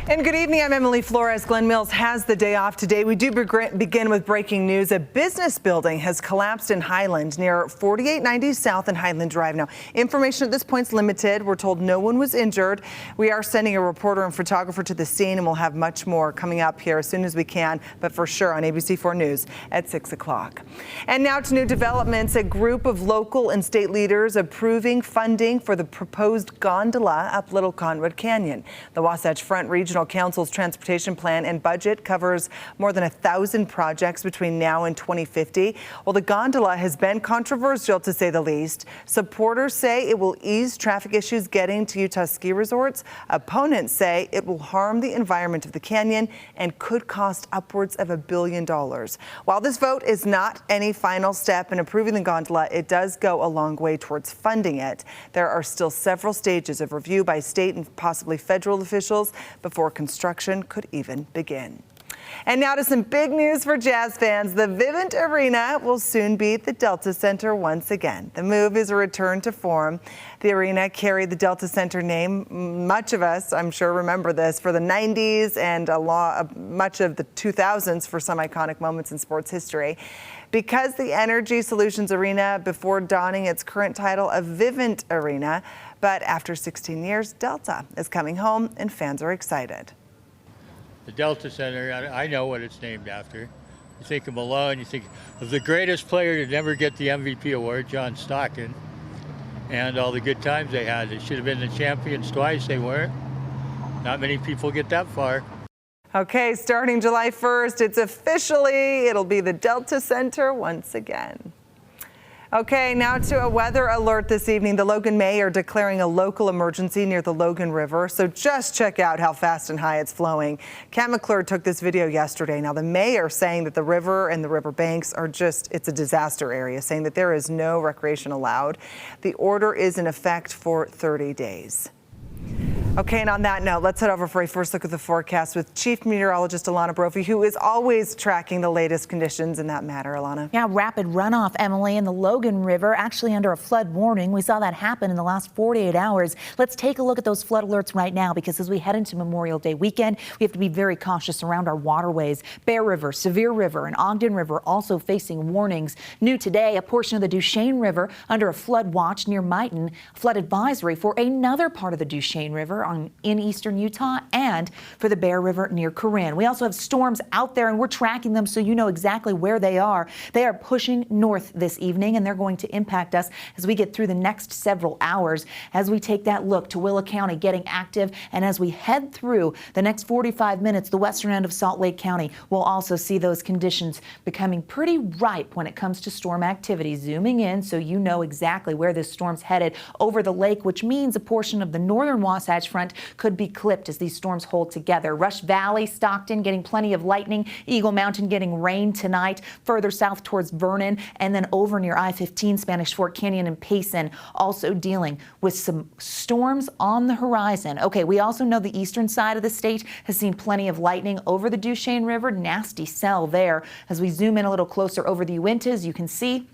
And good evening, I'm Emily Flores. Glen Mills has the day off today. We do begin with breaking news. A business building has collapsed in Highland near 4890 South and Highland Drive. Now, information at this point is limited. We're told no one was injured. We are sending a reporter and photographer to the scene, and we'll have much more coming up here as soon as we can, but for sure on ABC4 News at 6 o'clock. And now to new developments. A group of local and state leaders approving funding for the proposed gondola up Little Conwood Canyon. The Wasatch Front Regional Council's transportation plan and budget covers more than 1,000 projects between now and 2050. Well, the gondola has been controversial, to say the least. Supporters say it will ease traffic issues getting to Utah ski resorts. Opponents say it will harm the environment of the canyon and could cost upwards of $1 billion. While this vote is not any final step in approving the gondola, it does go a long way towards funding it. There are still several stages of review by state and possibly federal officials before construction could even begin. And now to some big news for Jazz fans. The Vivint Arena will soon be the Delta Center once again. The move is a return to form. The arena carried the Delta Center name. Much of us, I'm sure, remember this for the 90s and much of the 2000s for some iconic moments in sports history. Because the Energy Solutions Arena before donning its current title of Vivint Arena, but after 16 years, Delta is coming home and fans are excited. The Delta Center, I know what it's named after. You think of Malone, you think of the greatest player to never get the MVP award, John Stockton, and all the good times they had. They should have been the champions twice, they weren't. Not many people get that far. Okay, starting July 1st, it'll be the Delta Center once again. Okay, now to a weather alert this evening. The Logan Mayor declaring a local emergency near the Logan River. So just check out how fast and high it's flowing. Kat McClure took this video yesterday. Now the mayor saying that the river and the river banks are it's a disaster area, saying that there is no recreation allowed. The order is in effect for 30 days. Okay, and on that note, let's head over for a first look at the forecast with Chief Meteorologist Alana Brophy, who is always tracking the latest conditions in that matter. Alana. Yeah, rapid runoff, Emily, in the Logan River, actually under a flood warning. We saw that happen in the last 48 hours. Let's take a look at those flood alerts right now, because as we head into Memorial Day weekend, we have to be very cautious around our waterways. Bear River, Sevier River, and Ogden River also facing warnings. New today, a portion of the Duchesne River under a flood watch near Mighton, flood advisory for another part of the Duchesne River in eastern Utah, and for the Bear River near Corinne. We also have storms out there, and we're tracking them so you know exactly where they are. They are pushing north this evening, and they're going to impact us as we get through the next several hours. As we take that look, Tooele County getting active, and as we head through the next 45 minutes, the western end of Salt Lake County will also see those conditions becoming pretty ripe when it comes to storm activity. Zooming in so you know exactly where this storm's headed over the lake, which means a portion of the northern Wasatch Front could be clipped as these storms hold together. Rush Valley, Stockton getting plenty of lightning. Eagle Mountain getting rain tonight. Further south towards Vernon, and then over near I-15, Spanish Fork Canyon and Payson also dealing with some storms on the horizon. Okay, we also know the eastern side of the state has seen plenty of lightning over the Duchesne River. Nasty cell there. As we zoom in a little closer over the Uintas, you can see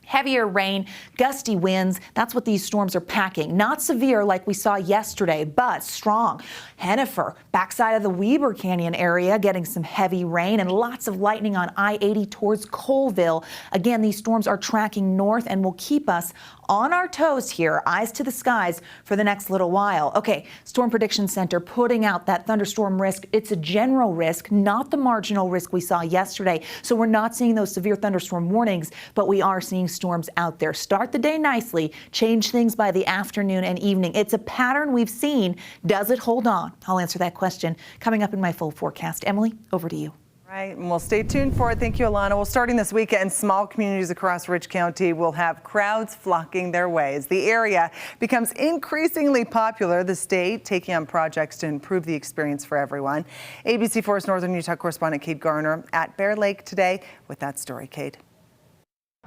heavier rain, gusty winds. That's what these storms are packing. Not severe like we saw yesterday, but strong. Hennifer, backside of the Weber Canyon area, getting some heavy rain and lots of lightning on I-80 towards Colville. Again, these storms are tracking north and will keep us on our toes here, eyes to the skies for the next little while. Okay, Storm Prediction Center putting out that thunderstorm risk. It's a general risk, not the marginal risk we saw yesterday. So we're not seeing those severe thunderstorm warnings, but we are seeing storms out there. Start the day nicely, change things by the afternoon and evening. It's a pattern we've seen. Does it hold on? I'll answer that question coming up in my full forecast. Emily, over to you. Right, and we'll stay tuned for it. Thank you, Alana. Well, starting this weekend, small communities across Rich County will have crowds flocking their way. As the area becomes increasingly popular, the state taking on projects to improve the experience for everyone. ABC4's Northern Utah correspondent Cade Garner at Bear Lake today with that story. Cade.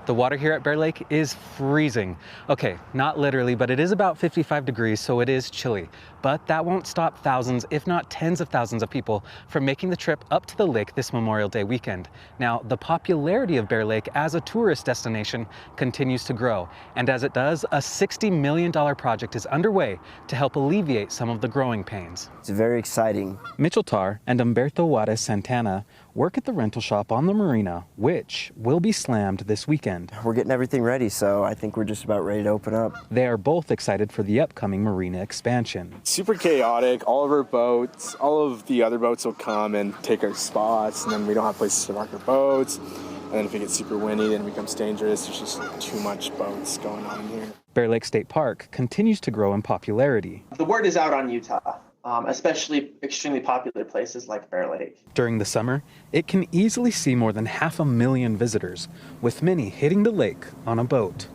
The water here at Bear Lake is freezing. Okay, not literally, but it is about 55 degrees, so it is chilly. But that won't stop thousands, if not tens of thousands of people from making the trip up to the lake this Memorial Day weekend. Now, the popularity of Bear Lake as a tourist destination continues to grow. And as it does, a $60 million project is underway to help alleviate some of the growing pains. It's very exciting. Mitchell Tarr and Humberto Juarez Santana work at the rental shop on the marina, which will be slammed this weekend. We're getting everything ready, so I think we're just about ready to open up. They are both excited for the upcoming marina expansion. Super chaotic. All of our boats, all of the other boats will come and take our spots, and then we don't have places to park our boats. And then if it gets super windy, then it becomes dangerous. There's just too much boats going on here. Bear Lake State Park continues to grow in popularity. The word is out on Utah, especially extremely popular places like Bear Lake. During the summer, it can easily see more than 500,000 visitors, with many hitting the lake on a boat.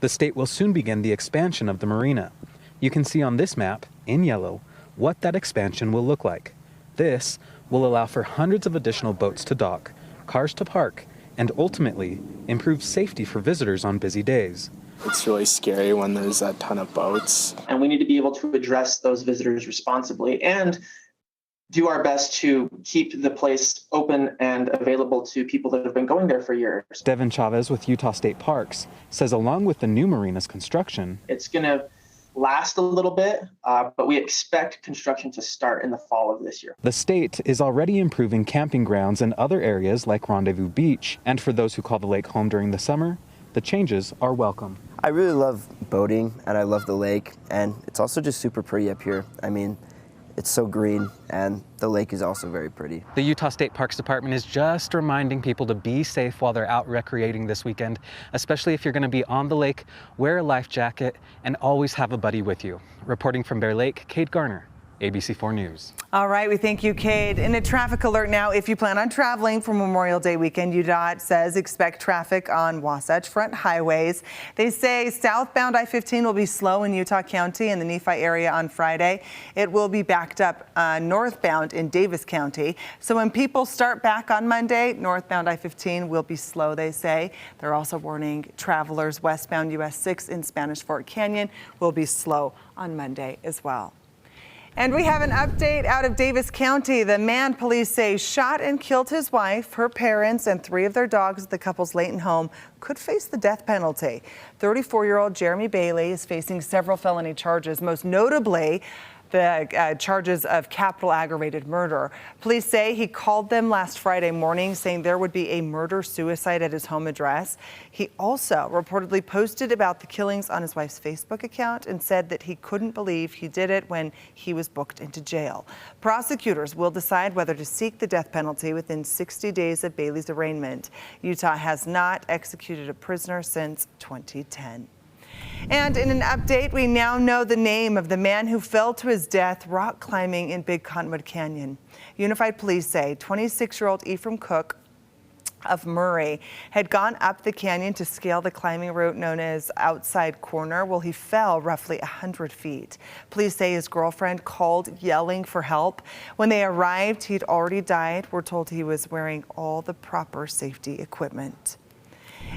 The state will soon begin the expansion of the marina. You can see on this map, in yellow, what that expansion will look like. This will allow for hundreds of additional boats to dock, cars to park, and ultimately improve safety for visitors on busy days. It's really scary when there's a ton of boats. And we need to be able to address those visitors responsibly and do our best to keep the place open and available to people that have been going there for years. Devin Chavez with Utah State Parks says along with the new marina's construction, it's going to last a little bit, but we expect construction to start in the fall of this year. the state is already improving camping grounds in other areas like Rendezvous Beach. And for those who call the lake home during the summer, the changes are welcome. I really love boating and I love the lake, and it's also just super pretty up here. I mean, it's so green and the lake is also very pretty. The Utah State Parks Department is just reminding people to be safe while they're out recreating this weekend, especially if you're going to be on the lake. Wear a life jacket and always have a buddy with you. Reporting from Bear Lake, Cade Garner, ABC4 News. All right, we thank you, Cade. In a traffic alert now, if you plan on traveling for Memorial Day weekend, UDOT says expect traffic on Wasatch Front highways. They say southbound I-15 will be slow in Utah County and the Nephi area on Friday. It will be backed up northbound in Davis County. So when people start back on Monday, northbound I-15 will be slow, they say. They're also warning travelers westbound US 6 in Spanish Fort Canyon will be slow on Monday as well. And we have an update out of Davis County. The man police say shot and killed his wife, her parents, and 3 of their dogs at the couple's Layton home could face the death penalty. 34-year-old Jeremy Bailey is facing several felony charges, most notably the charges of capital aggravated murder. Police say he called them last Friday morning saying there would be a murder-suicide at his home address. He also reportedly posted about the killings on his wife's Facebook account and said that he couldn't believe he did it when he was booked into jail. Prosecutors will decide whether to seek the death penalty within 60 days of Bailey's arraignment. Utah has not executed a prisoner since 2010. And in an update, we now know the name of the man who fell to his death rock climbing in Big Cottonwood Canyon. Unified Police say 26-year-old Ephraim Cook of Murray had gone up the canyon to scale the climbing route known as Outside Corner. Well, he fell roughly 100 feet. Police say his girlfriend called yelling for help. When they arrived, he'd already died. We're told he was wearing all the proper safety equipment.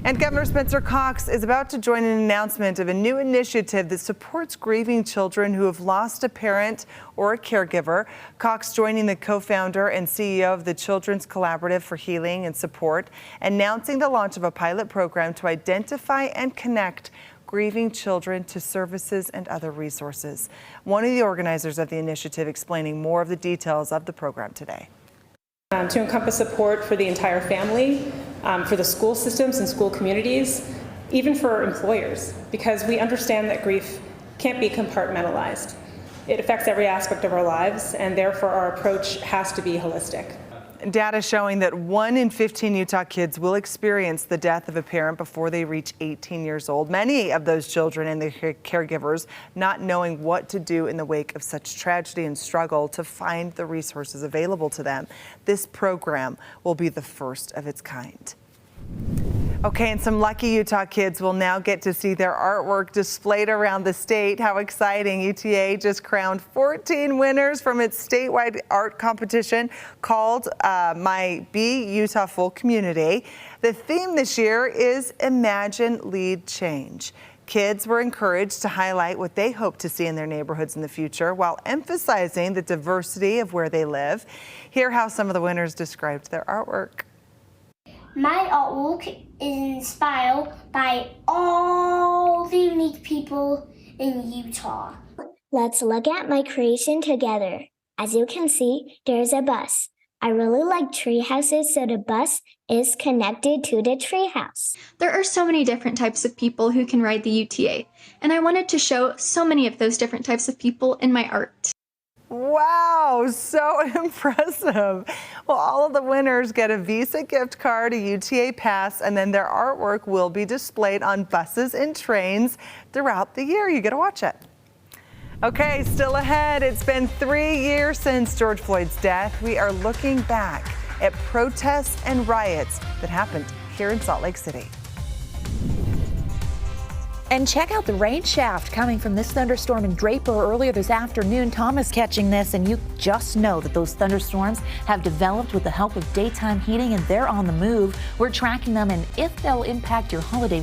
And Governor Spencer Cox is about to join an announcement of a new initiative that supports grieving children who have lost a parent or a caregiver. Cox joining the co-founder and CEO of the Children's Collaborative for Healing and Support, announcing the launch of a pilot program to identify and connect grieving children to services and other resources. One of the organizers of the initiative explaining more of the details of the program today. To encompass support for the entire family, for the school systems and school communities, even for employers, because we understand that grief can't be compartmentalized. It affects every aspect of our lives, and therefore our approach has to be holistic. Data showing that 1 in 15 Utah kids will experience the death of a parent before they reach 18 years old. Many of those children and their caregivers not knowing what to do in the wake of such tragedy and struggle to find the resources available to them. This program will be the first of its kind. Okay, and some lucky Utah kids will now get to see their artwork displayed around the state. How exciting. UTA just crowned 14 winners from its statewide art competition called My Be Utah Full Community. The theme this year is Imagine, Lead, Change. Kids were encouraged to highlight what they hope to see in their neighborhoods in the future while emphasizing the diversity of where they live. Hear how some of the winners described their artwork. My artwork is inspired by all the unique people in Utah. Let's look at my creation together. As you can see, there's a bus. I really like tree houses, so the bus is connected to the tree house. There are so many different types of people who can ride the UTA, and I wanted to show so many of those different types of people in my art. Wow, so impressive. Well, all of the winners get a Visa gift card, a UTA pass, and then their artwork will be displayed on buses and trains throughout the year. You get to watch it. Okay, still ahead. It's been 3 years since George Floyd's death. We are looking back at protests and riots that happened here in Salt Lake City. And check out the rain shaft coming from this thunderstorm in Draper earlier this afternoon. Tom is catching this, and you just know that those thunderstorms have developed with the help of daytime heating, and they're on the move. We're tracking them and if they'll impact your holiday